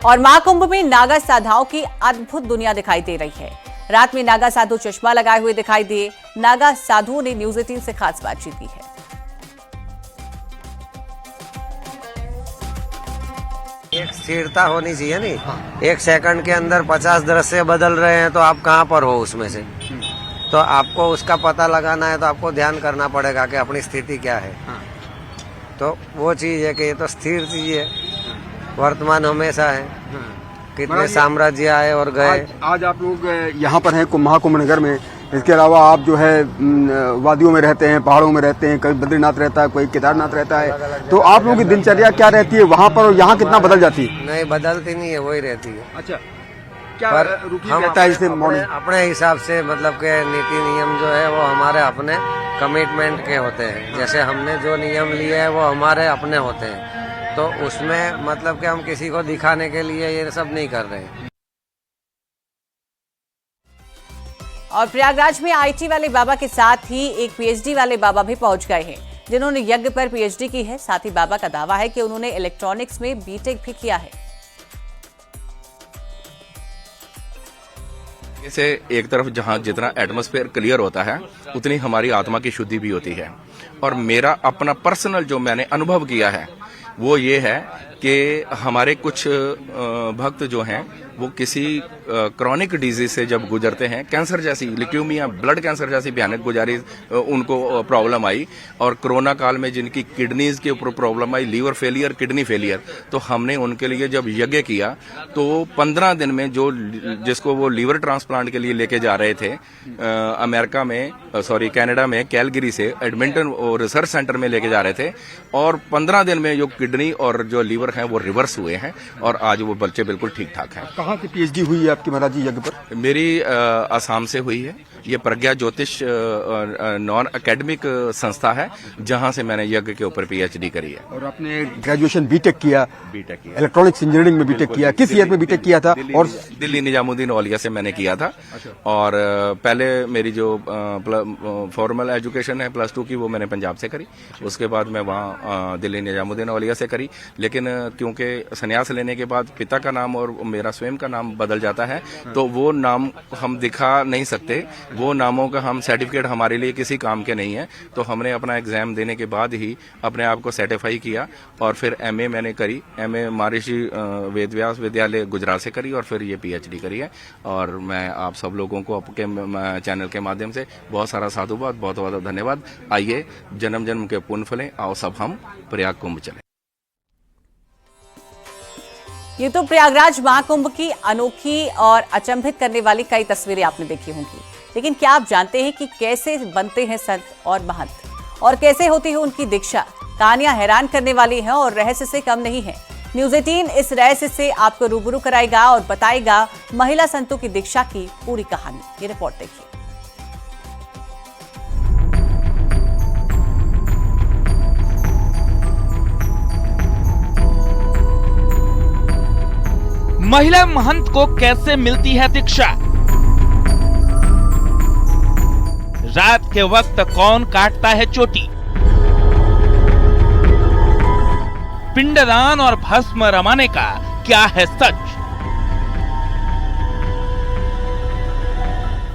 और महाकुंभ में नागा साधुओं की अद्भुत दुनिया दिखाई दे रही है। रात में नागा साधु चश्मा लगाए हुए दिखाई दिए। नागा साधुओं ने न्यूज 18 से खास बातचीत की है। एक स्थिरता होनी चाहिए नहीं। एक सेकंड के अंदर 50 दृश्य बदल रहे हैं तो आप कहाँ पर हो उसमें से। तो आपको उसका पता लगाना है तो आपको ध्यान करना पड़ेगा कि अपनी स्थिति क्या है। तो वो चीज है कि ये तो स्थिर चीज है, वर्तमान हमेशा है। कितने साम्राज्य आए और गए। आज आप लोग यहाँ पर हैं महाकुंभ नगर में। इसके अलावा आप जो है वादियों में रहते हैं, पहाड़ों में रहते हैं, कोई बद्रीनाथ रहता है, कोई केदारनाथ रहता है। तो आप लोगों की दिनचर्या क्या रहती है वहाँ पर और यहाँ कितना बदल जाती है? नहीं, बदलती नहीं है, वही रहती है। अच्छा, क्या पर हम रहता है इससे अपने हिसाब से, मतलब के नीति नियम जो है वो हमारे अपने कमिटमेंट के होते हैं। जैसे हमने जो नियम लिए हैं वो हमारे अपने होते हैं। तो उसमें मतलब कि हम किसी को दिखाने के लिए ये सब नहीं कर रहे हैं। और प्रयागराज में आईटी वाले बाबा के साथ ही एक पीएचडी वाले बाबा भी पहुंच गए हैं, जिन्होंने यज्ञ पर पीएचडी की है। साथ ही बाबा का दावा है कि उन्होंने इलेक्ट्रॉनिक्स में बीटेक भी किया है। जैसे एक तरफ जहां जितना एटमॉस्फेयर क्लियर होता है उतनी हमारी आत्मा की शुद्धि भी होती है। और मेरा अपना पर्सनल जो मैंने अनुभव किया है वो ये है कि हमारे कुछ भक्त जो हैं वो किसी क्रॉनिक डिजीज से जब गुजरते हैं, कैंसर जैसी, ल्यूकेमिया, ब्लड कैंसर जैसी भयानक गुजारी उनको प्रॉब्लम आई, और कोरोना काल में जिनकी किडनीज के ऊपर प्रॉब्लम आई, लीवर फेलियर, किडनी फेलियर, तो हमने उनके लिए जब यज्ञ किया तो 15 दिन में जिसको वो लीवर ट्रांसप्लांट के लिए लेके जा रहे थे अमेरिका में, कनाडा में, कैलगरी से एडमिंटन रिसर्च सेंटर में लेके जा रहे थे, और 15 दिन में जो किडनी और जो लीवर हैं वो रिवर्स हुए हैं और आज वो बच्चे बिल्कुल ठीक ठाक हैं। कहाँ से पीएचडी हुई है आपकी महाराज जी यज्ञ पर? मेरी असम से हुई है। ये प्रज्ञा ज्योतिष नॉन एकेडमिक संस्था है जहां से मैंने यज्ञ के ऊपर पीएचडी करी है। और आपने ग्रेजुएशन बीटेक किया, इलेक्ट्रॉनिक्स इंजीनियरिंग में बीटेक किया। किस ईयर में बीटेक किया था? और दिल्ली निजामुद्दीन औलिया से मैंने किया था। और पहले मेरी जो फॉर्मल एजुकेशन है +2 की वो मैंने पंजाब से करी। उसके बाद मैं वहाँ दिल्ली निजामुद्दीन औलिया से करी। लेकिन क्योंकि संन्यास लेने के बाद पिता का नाम और मेरा स्वयं का नाम बदल जाता है तो वो नाम हम दिखा नहीं सकते। वो नामों का हम सर्टिफिकेट हमारे लिए किसी काम के नहीं है। तो हमने अपना एग्जाम देने के बाद ही अपने आप को सर्टिफाई किया और फिर एमए मैंने करी। एमए महर्षि वेदव्यास विद्यालय गुजरात से करी और फिर ये पीएचडी करी है। और मैं आप सब लोगों को आपके चैनल के माध्यम से बहुत सारा साधुवाद, बहुत बहुत धन्यवाद। आइए जन्म जन्म के पुण्य फलें, आओ सब हम प्रयाग कुंभ चले। ये तो प्रयागराज महाकुंभ की अनोखी और अचंभित करने वाली कई तस्वीरें आपने देखी होंगी, लेकिन क्या आप जानते हैं कि कैसे बनते हैं संत और महंत और कैसे होती है उनकी दीक्षा? कहानियां हैरान करने वाली हैं और रहस्य से कम नहीं है। न्यूज 18 इस रहस्य से आपको रूबरू कराएगा और बताएगा महिला संतों की दीक्षा की पूरी कहानी। ये रिपोर्ट देखिए। महिला महंत को कैसे मिलती है दीक्षा? रात के वक्त कौन काटता है चोटी? पिंडदान और भस्म रमाने का क्या है सच?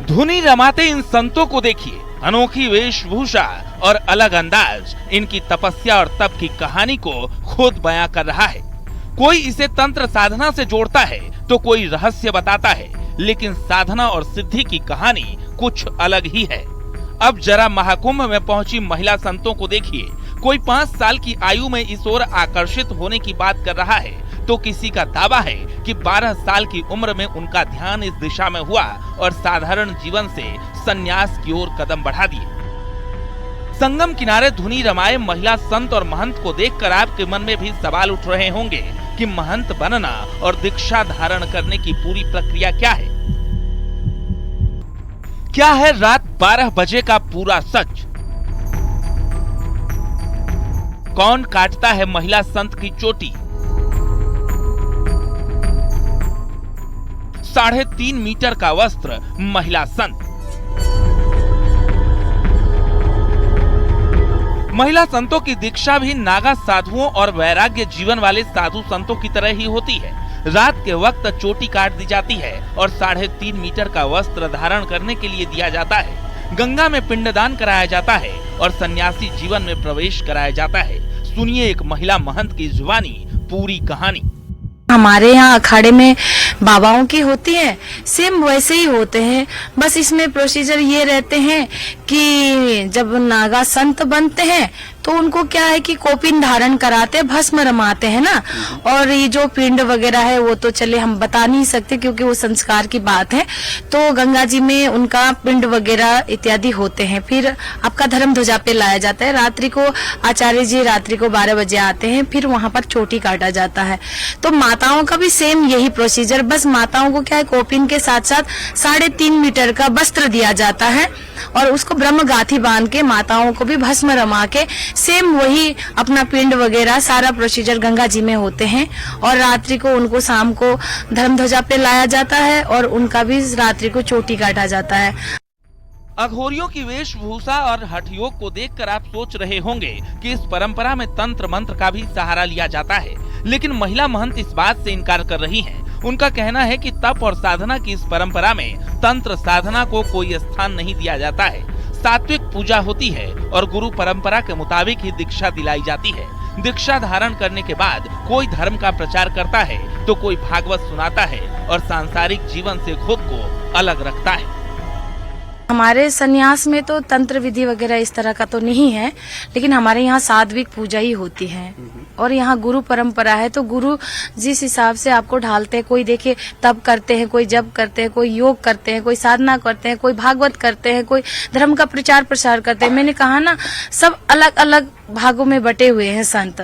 धुनी रमाते इन संतों को देखिए। अनोखी वेशभूषा और अलग अंदाज इनकी तपस्या और तप की कहानी को खुद बयां कर रहा है। कोई इसे तंत्र साधना से जोड़ता है तो कोई रहस्य बताता है, लेकिन साधना और सिद्धि की कहानी कुछ अलग ही है। अब जरा महाकुंभ में पहुंची महिला संतों को देखिए। कोई 5 साल की आयु में इस ओर आकर्षित होने की बात कर रहा है तो किसी का दावा है कि 12 साल की उम्र में उनका ध्यान इस दिशा में हुआ और साधारण जीवन से संन्यास की ओर कदम बढ़ा दिए। संगम किनारे धुनी रमाए महिला संत और महंत को देखकर आपके मन में भी सवाल उठ रहे होंगे कि महंत बनना और दीक्षा धारण करने की पूरी प्रक्रिया क्या है? क्या है रात 12 बजे का पूरा सच? कौन काटता है महिला संत की चोटी? 3.5 मीटर का वस्त्र महिला संत। महिला संतों की दीक्षा भी नागा साधुओं और वैराग्य जीवन वाले साधु संतों की तरह ही होती है। रात के वक्त चोटी काट दी जाती है और 3.5 मीटर का वस्त्र धारण करने के लिए दिया जाता है। गंगा में पिंडदान कराया जाता है और सन्यासी जीवन में प्रवेश कराया जाता है। सुनिए एक महिला महंत की जुबानी पूरी कहानी। हमारे यहाँ अखाड़े में बाबाओं की होती है, सेम वैसे ही होते हैं। बस इसमें प्रोसीजर ये रहते हैं कि जब नागा संत बनते हैं तो उनको क्या है कि कोपिन धारण कराते, भस्म रमाते हैं ना। और ये जो पिंड वगैरह है वो तो चले हम बता नहीं सकते क्योंकि वो संस्कार की बात है। तो गंगा जी में उनका पिंड वगैरह इत्यादि होते हैं। फिर आपका धर्म ध्वजा पे लाया जाता है। रात्रि को आचार्य जी रात्रि को 12 बजे आते हैं, फिर वहाँ पर चोटी काटा जाता है। तो माताओं का भी सेम यही प्रोसीजर, बस माताओं को क्या है कोपिन के साथ साथ 3.5 मीटर का वस्त्र दिया जाता है और उसको ब्रह्म गाथी बांध के माताओं को भी भस्म रमा के सेम वही अपना पिंड वगैरह सारा प्रोसीजर गंगा जी में होते हैं। और रात्रि को उनको शाम को धर्म ध्वजा पे लाया जाता है और उनका भी रात्रि को चोटी काटा जाता है। अघोरियों की वेशभूषा और हठ योग को देखकर आप सोच रहे होंगे कि इस परंपरा में तंत्र मंत्र का भी सहारा लिया जाता है, लेकिन महिला महंत इस बात से इनकार कर रही हैं। उनका कहना है कि तप और साधना की इस परंपरा में तंत्र साधना को कोई स्थान नहीं दिया जाता है। सात्विक पूजा होती है और गुरु परंपरा के मुताबिक ही दीक्षा दिलाई जाती है। दीक्षा धारण करने के बाद कोई धर्म का प्रचार करता है तो कोई भागवत सुनाता है और सांसारिक जीवन से खुद को अलग रखता है। हमारे सन्यास में तो तंत्र विधि वगैरह इस तरह का तो नहीं है, लेकिन हमारे यहाँ सात्विक पूजा ही होती है। और यहाँ गुरु परंपरा है तो गुरु जिस हिसाब से आपको ढालते हैं, कोई देखे तप करते हैं, कोई जप करते हैं, कोई योग करते हैं, कोई साधना करते हैं, कोई भागवत करते हैं, कोई धर्म का प्रचार प्रसार करते हैं। मैंने कहा ना, सब अलग अलग भागों में बटे हुए हैं संत।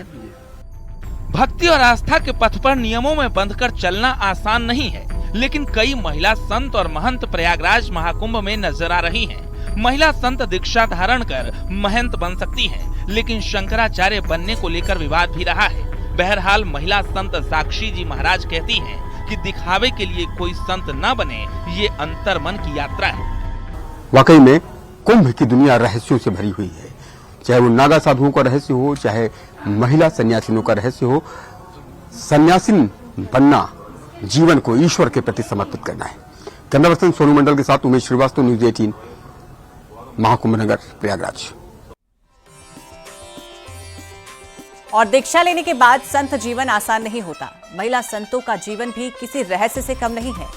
भक्ति और आस्था के पथ पर नियमों में बंधकर चलना आसान नहीं है, लेकिन कई महिला संत और महंत प्रयागराज महाकुंभ में नजर आ रही हैं। महिला संत दीक्षा धारण कर महंत बन सकती हैं, लेकिन शंकराचार्य बनने को लेकर विवाद भी रहा है। बहरहाल महिला संत साक्षी जी महाराज कहती हैं कि दिखावे के लिए कोई संत न बने, ये अंतर्मन की यात्रा है। वाकई में कुंभ की दुनिया रहस्यों से भरी हुई है, चाहे वो नागा साधुओं का रहस्य हो, चाहे महिला सन्यासिनों का रहस्य हो। सन्यासिन बनना जीवन को ईश्वर के प्रति समर्पित करना है। कैमरा पर्सन सोनू मंडल के साथ उमेश श्रीवास्तव, न्यूज़ 18, महाकुंभ नगर, प्रयागराज। और दीक्षा लेने के बाद संत जीवन आसान नहीं होता। महिला संतों का जीवन भी किसी रहस्य से कम नहीं है।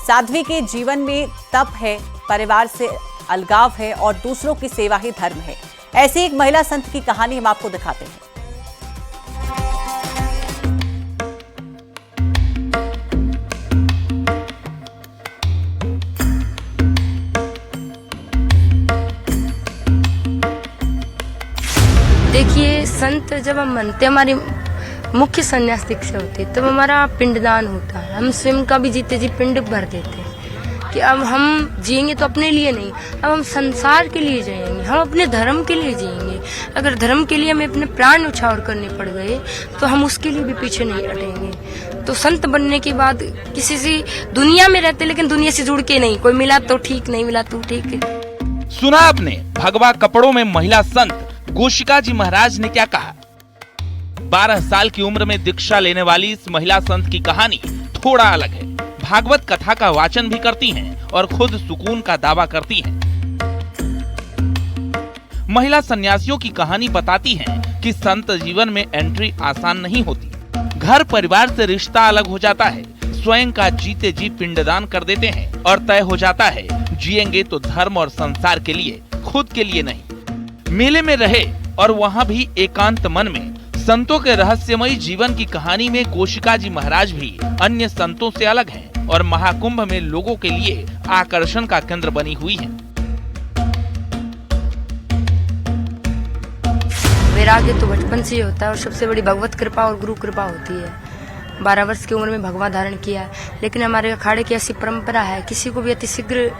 साध्वी के जीवन में तप है, परिवार से अलगाव है और दूसरों की सेवा ही धर्म है। ऐसी एक महिला संत की कहानी हम आपको दिखाते हैं। देखिए, संत जब हम बनते, हमारी मुख्य संन्यास दीक्षा होती है, तब हमारा पिंडदान होता है। हम स्वयं का भी जीते जी पिंड भर देते हैं कि अब हम जिएंगे तो अपने लिए नहीं, अब हम संसार के लिए जिएंगे, हम अपने धर्म के लिए जिएंगे। अगर धर्म के लिए हमें अपने प्राण न्यौछावर करने पड़ गए तो हम उसके लिए भी पीछे नहीं हटेंगे। तो संत बनने के बाद किसी से दुनिया में रहते, लेकिन दुनिया से जुड़ के नहीं। कोई मिला तो ठीक, नहीं मिला तो ठीक है। सुना आपने भगवा कपड़ों में महिला संत गोशिका जी महाराज ने क्या कहा। 12 साल की उम्र में दीक्षा लेने वाली इस महिला संत की कहानी थोड़ा अलग है। भागवत कथा का वाचन भी करती हैं और खुद सुकून का दावा करती हैं। महिला सन्यासियों की कहानी बताती है कि संत जीवन में एंट्री आसान नहीं होती। घर परिवार से रिश्ता अलग हो जाता है, स्वयं का जीते जी पिंडदान कर देते हैं और तय हो जाता है जिएंगे तो धर्म और संसार के लिए, खुद के लिए नहीं। मेले में रहे और वहाँ भी एकांत मन में संतों के रहस्यमयी जीवन की कहानी में गोशिका जी महाराज भी अन्य संतों से अलग हैं और महाकुंभ में लोगों के लिए आकर्षण का केंद्र बनी हुई हैं। वैराग्य तो बचपन से ही होता है और सबसे बड़ी भगवत कृपा और गुरु कृपा होती है। 12 वर्ष की उम्र में भगवा धारण किया, लेकिन हमारे अखाड़े की ऐसी परंपरा है, किसी को भी अतिशीघ्र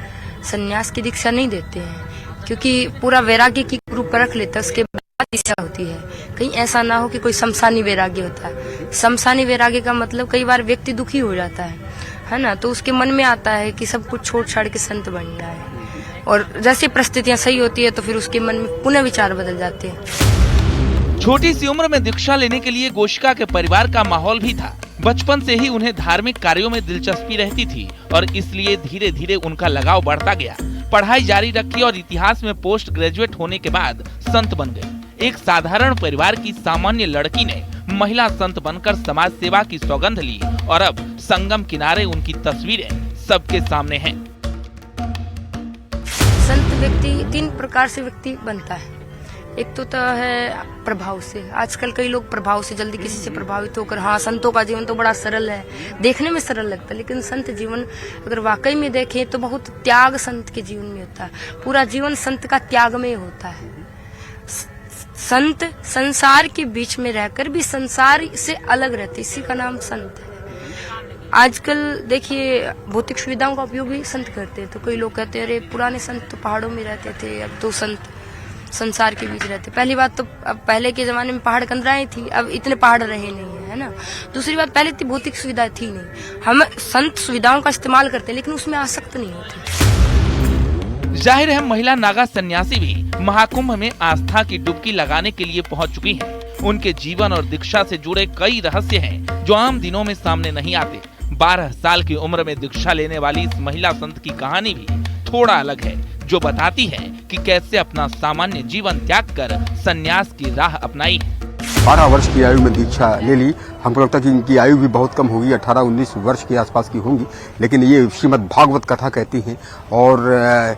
संन्यास की दीक्षा नहीं देते हैं, क्योंकि पूरा वैराग्य की गुरु परख लेता है, उसके बाद दीक्षा होती है। कहीं ऐसा ना हो कि कोई शमशानी वैराग्य होता है। शमशानी वैराग्य का मतलब कई बार व्यक्ति दुखी हो जाता है ना, तो उसके मन में आता है कि सब कुछ छोड़ छाड़ के संत बनना है, और जैसे परिस्थितियां सही होती है तो फिर उसके मन में पुनः विचार बदल जाते हैं। छोटी सी उम्र में दीक्षा लेने के लिए गोशिका के परिवार का माहौल भी था। बचपन से ही उन्हें धार्मिक कार्यों में दिलचस्पी रहती थी और इसलिए धीरे धीरे उनका लगाव बढ़ता गया। पढ़ाई जारी रखी और इतिहास में पोस्ट ग्रेजुएट होने के बाद संत बन गए। एक साधारण परिवार की सामान्य लड़की ने महिला संत बनकर समाज सेवा की सौगंध ली और अब संगम किनारे उनकी तस्वीरें सबके सामने हैं। संत व्यक्ति 3 प्रकार से व्यक्ति बनता है। एक तो है प्रभाव से। आजकल कई लोग प्रभाव से जल्दी किसी से प्रभावित होकर, हाँ संतों का जीवन तो बड़ा सरल है, देखने में सरल लगता है, लेकिन संत जीवन अगर वाकई में देखें तो बहुत त्याग संत के जीवन में होता है। पूरा जीवन संत का त्याग में होता है। संत संसार के बीच में रहकर भी संसार से अलग रहते, इसी का नाम संत है। आजकल देखिए भौतिक सुविधाओं का उपयोग भी संत करते हैं, तो कई लोग कहते हैं अरे पुराने संत तो पहाड़ों में रहते थे, अब तो संत संसार के बीच रहते। पहली बात तो अब पहले के जमाने में पहाड़ कंदराएं थी, अब इतने पहाड़ रहे नहीं है ना। दूसरी बात, पहले इतनी भौतिक सुविधा थी नहीं। हम संत सुविधाओं का इस्तेमाल करते हैं लेकिन उसमें आसक्त नहीं होते। जाहिर है महिला नागा सन्यासी भी महाकुंभ में आस्था की डुबकी लगाने के लिए पहुंच चुकी हैं। उनके जीवन और दीक्षा से जुड़े कई रहस्य हैं जो आम दिनों में सामने नहीं आते। 12 साल की उम्र में दीक्षा लेने वाली इस महिला संत की कहानी भी थोड़ा अलग है, जो बताती है कि कैसे अपना सामान्य जीवन त्याग कर संन्यास की राह अपनाई है। 12 वर्ष की आयु में दीक्षा ले ली। हमको लगता है कि इनकी आयु भी बहुत कम होगी, 18-19 वर्ष के आसपास की होंगी, लेकिन ये श्रीमद् भागवत कथा कहती हैं और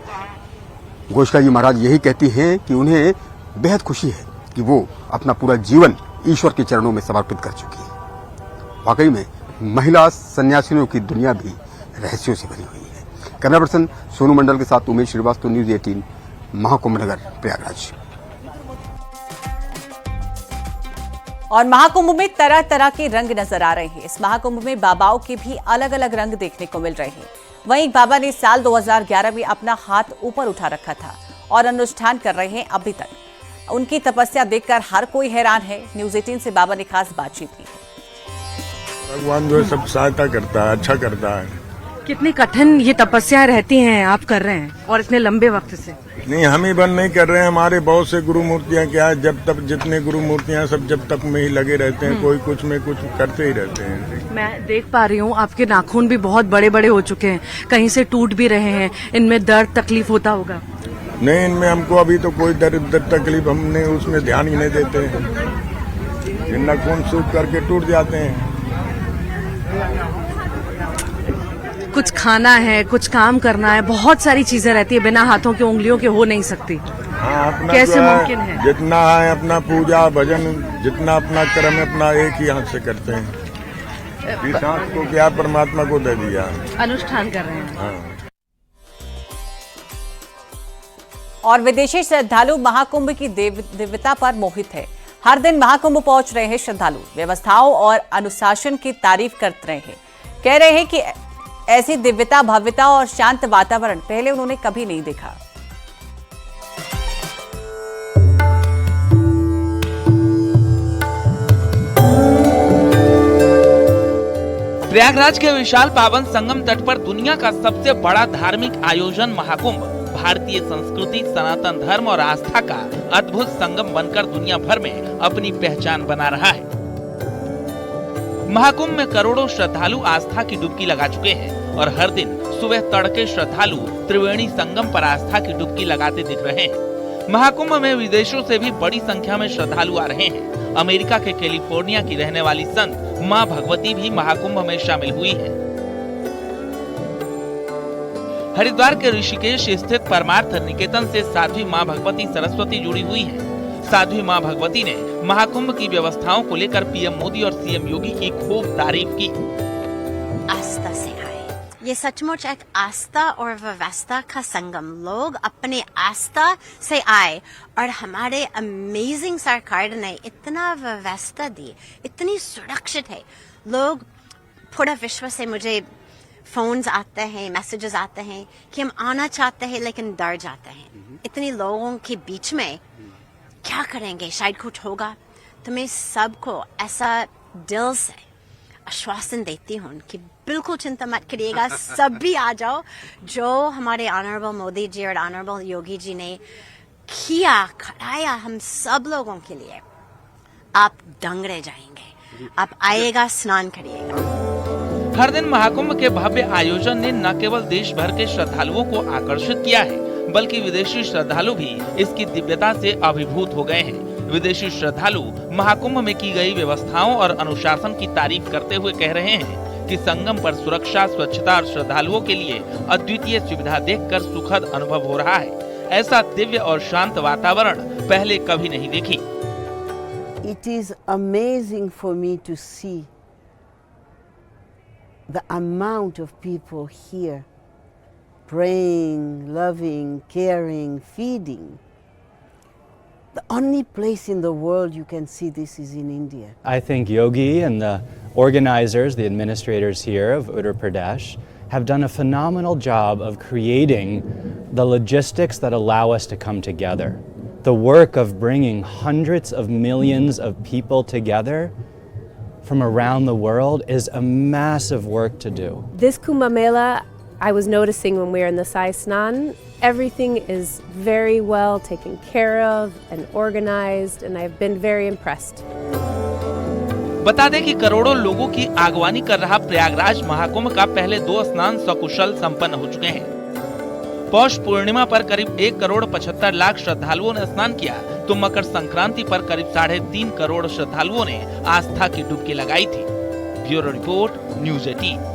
गोस्का जी महाराज यही कहती हैं कि उन्हें बेहद खुशी है कि वो अपना पूरा जीवन ईश्वर के चरणों में समर्पित कर चुकी है। वाकई में महिला सन्यासियों की दुनिया भी रहस्यों से भरी हुई है। कैमरा पर्सन सोनू मंडल के साथ उमेश श्रीवास्तव, न्यूज़ 18, महाकुंभ नगर, प्रयागराज। और महाकुंभ में तरह तरह के रंग नजर आ रहे हैं। इस महाकुंभ में बाबाओं के भी अलग अलग रंग देखने को मिल रहे हैं। वहीं एक बाबा ने साल 2011 में अपना हाथ ऊपर उठा रखा था और अनुष्ठान कर रहे हैं अभी तक। उनकी तपस्या देखकर हर कोई हैरान है। न्यूज़ 18 से बाबा ने खास बातचीत की है। भगवान जो सब सहायता करता है, अच्छा करता है। कितनी कठिन ये तपस्या रहती हैं आप कर रहे हैं और इतने लंबे वक्त से? नहीं, हम ही बंद नहीं कर रहे हैं, हमारे बहुत से गुरु मूर्तियां क्या है, जब तक जितने गुरु मूर्तियां सब जब तक में ही लगे रहते हैं, कोई कुछ में कुछ करते ही रहते हैं। मैं देख पा रही हूँ आपके नाखून भी बहुत बड़े बड़े हो चुके हैं, कहीं से टूट भी रहे हैं। इनमें दर्द तकलीफ होता होगा? नहीं, इनमें हमको अभी तो कोई दर्द तकलीफ, हमने उसमें ध्यान ही नहीं देते हैं। नाखून सूख करके टूट जाते हैं। कुछ खाना है, कुछ काम करना है, बहुत सारी चीजें रहती है, बिना हाथों की उंगलियों के हो नहीं सकती। हाँ, अपना कैसे मुमकिन है? जितना है अपना पूजा भजन, जितना अपना कर्म अपना एक ही हाथ से करते हैं। इस हाथ को क्या परमात्मा को दे दिया, अनुष्ठान कर रहे हैं। हाँ। और विदेशी श्रद्धालु महाकुंभ की दिव्यता पर मोहित है। हर दिन महाकुंभ पहुंच रहे हैं श्रद्धालु, व्यवस्थाओं और अनुशासन की तारीफ करते रहे हैं। कह रहे हैं कि ऐसी दिव्यता, भव्यता और शांत वातावरण पहले उन्होंने कभी नहीं देखा। प्रयागराज के विशाल पावन संगम तट पर दुनिया का सबसे बड़ा धार्मिक आयोजन महाकुंभ भारतीय संस्कृति, सनातन धर्म और आस्था का अद्भुत संगम बनकर दुनिया भर में अपनी पहचान बना रहा है। महाकुंभ में करोड़ों श्रद्धालु आस्था की डुबकी लगा चुके हैं और हर दिन सुबह तड़के श्रद्धालु त्रिवेणी संगम पर आस्था की डुबकी लगाते दिख रहे हैं। महाकुंभ में विदेशों से भी बड़ी संख्या में श्रद्धालु आ रहे हैं। अमेरिका के कैलिफोर्निया की रहने वाली संत मां भगवती भी महाकुंभ में शामिल हुई हैं। हरिद्वार के ऋषिकेश स्थित परमार्थ निकेतन से साध्वी मां भगवती सरस्वती जुड़ी हुई हैं। साध्वी मां भगवती ने महाकुंभ की व्यवस्थाओं को लेकर पीएम मोदी और सीएम योगी की खूब तारीफ की। आस्था से आए, ये सचमुच एक आस्था और व्यवस्था का संगम। लोग अपने आस्था से आए और हमारे अमेजिंग सरकार ने इतना व्यवस्था दी, इतनी सुरक्षित है। लोग पूरा विश्व से मुझे फोन्स आते हैं, मैसेजेस आते हैं कि हम आना चाहते हैं लेकिन डर जाते हैं। इतने लोगों के बीच में क्या करेंगे, शायद कुछ होगा। तो मैं सबको ऐसा दिल से आश्वासन देती हूँ कि बिल्कुल चिंता मत करिएगा, सब भी आ जाओ। जो हमारे ऑनरेबल मोदी जी और ऑनरेबल योगी जी ने किया, कराया हम सब लोगों के लिए, आप दंग रह जाएंगे। आप आइएगा, स्नान करिएगा। हर दिन महाकुंभ के भव्य आयोजन ने न केवल देश भर के श्रद्धालुओं को आकर्षित किया है, बल्कि विदेशी श्रद्धालु भी इसकी दिव्यता से अभिभूत हो गए हैं। विदेशी श्रद्धालु महाकुंभ में की गई व्यवस्थाओं और अनुशासन की तारीफ करते हुए कह रहे हैं कि संगम पर सुरक्षा, स्वच्छता और श्रद्धालुओं के लिए अद्वितीय सुविधा देखकर सुखद अनुभव हो रहा है। ऐसा दिव्य और शांत वातावरण पहले कभी नहीं देखी। It is amazing for me to see the amount of people here praying, loving, caring, feeding. The only place in the world you can see this is in India. I think Yogi and the organizers, the administrators here of Uttar Pradesh, have done a phenomenal job of creating the logistics that allow us to come together. The work of bringing hundreds of millions of people together from around the world is a massive work to do. This Kumbh Mela, I was noticing when we were in the Sai Snan, everything is very well taken care of and organized, and I've been very impressed. बता दें कि करोड़ों लोगों की आगवानी कर रहा प्रयागराज महाकुंभ का पहले 2 स्नान सकुशल संपन्न हो चुके हैं। पौष पूर्णिमा पर करीब 1,75,00,000 श्रद्धालुओं ने स्नान किया, तो मकर संक्रांति पर करीब 3.5 करोड़ श्रद्धालुओं ने आस्था की डुबकी लगाई थी। Bureau report, news 18।